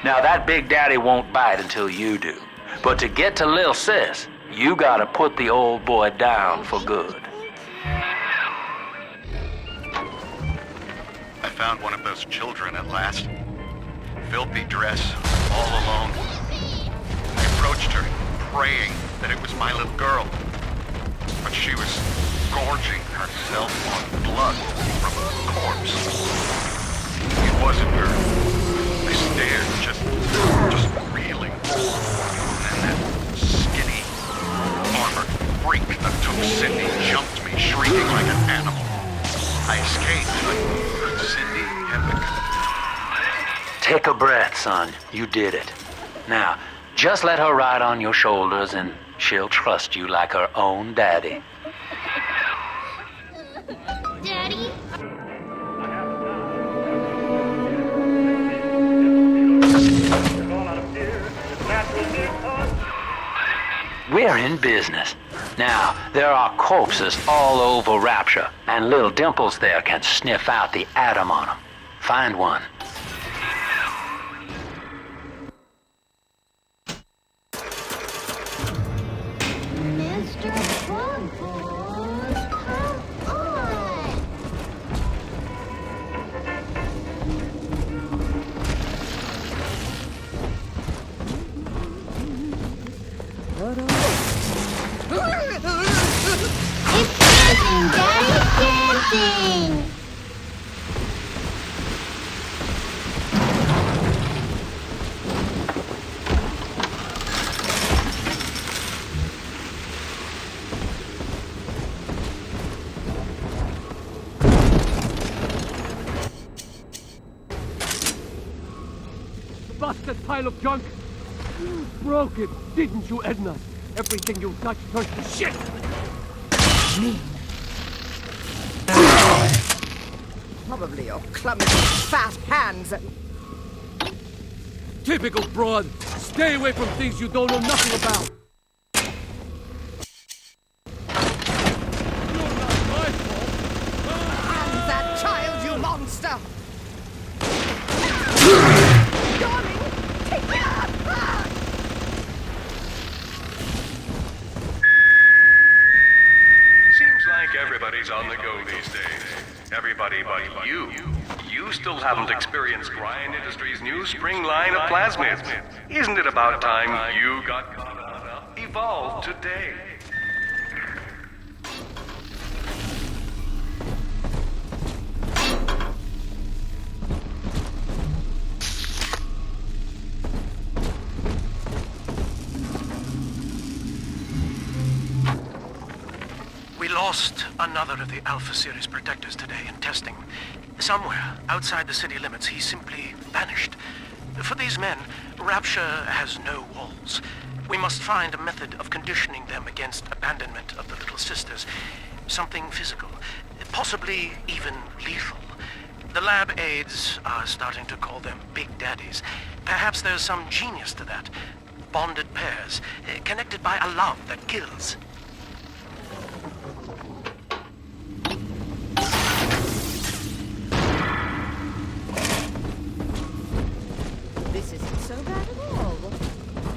Now, that Big Daddy won't bite until you do. But to get to Lil Sis, you gotta put the old boy down for good. I found one of those children at last. Filthy dress, all alone. I approached her, praying that it was my little girl. But she was gorging herself on blood from a corpse. It wasn't her. I stared, just reeling. And then that skinny, armored freak that took Cindy jumped me, shrieking like an animal. I escaped, but Cindy had the... Take a breath, son. You did it. Now, just let her ride on your shoulders and she'll trust you like her own daddy. Daddy? We're in business. Now, there are corpses all over Rapture, and little Dimples there can sniff out the atom on them. Find one. Mr. Bumbles, come on! It's dancing, Daddy! Dancing! Busted pile of junk! You broke it, didn't you, Edna? Everything you touch turns to shit! Me? Probably your clumsy, fat hands and... Typical broad! Stay away from things you don't know nothing about! You're not my fault! And that child, you monster! Darling, take me out! Seems like everybody's on the go these days. Everybody but you. You still haven't experienced Ryan Industries' new spring line of plasmids. Isn't it about time you got caught up? Evolved today. We lost another of the Alpha Series protectors today in testing. Somewhere outside the city limits, he simply vanished. For these men, Rapture has no walls. We must find a method of conditioning them against abandonment of the Little Sisters. Something physical, possibly even lethal. The lab aides are starting to call them Big Daddies. Perhaps there's some genius to that. Bonded pairs, connected by a love that kills. This isn't so bad at all.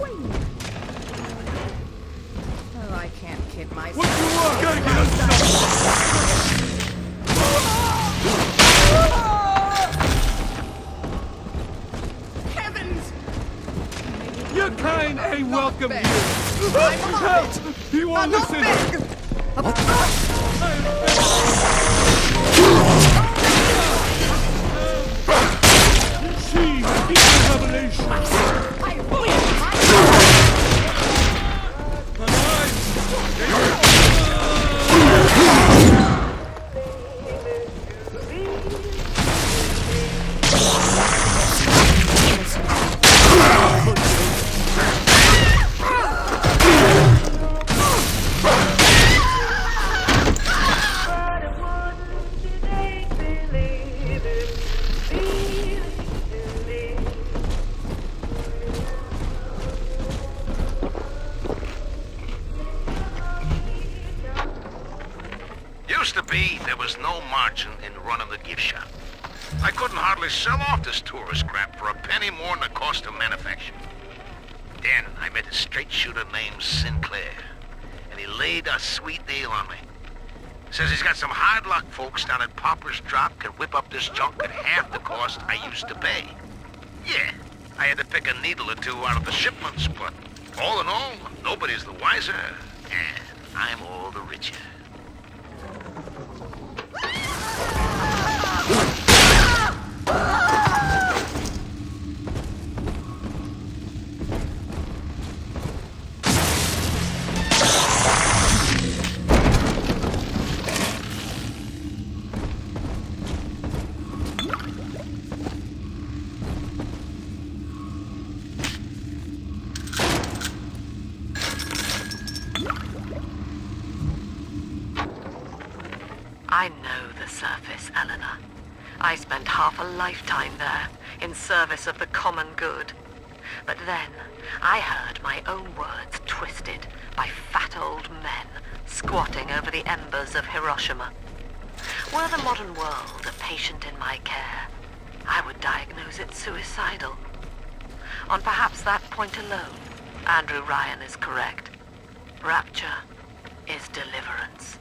Wait. Oh, I can't kid myself. What you want? Gotta get us Heavens! Your kind ain't welcome beg. here! I'm Help! not. He won't I'm not listen! big. She will give you revelation! I will. Used to be, there was no margin in running the gift shop. I couldn't hardly sell off this tourist crap for a penny more than the cost of manufacture. Then I met a straight shooter named Sinclair, and he laid a sweet deal on me. Says he's got some hard luck folks down at Popper's Drop can whip up this junk at half the cost I used to pay. Yeah, I had to pick a needle or two out of the shipments, but all in all, nobody's the wiser, and I'm all the richer. I know the surface, Eleanor. I spent half a lifetime there, in service of the common good. But then, I heard my own words twisted by fat old men squatting over the embers of Hiroshima. Were the modern world a patient in my care, I would diagnose it suicidal. On perhaps that point alone, Andrew Ryan is correct. Rapture is deliverance.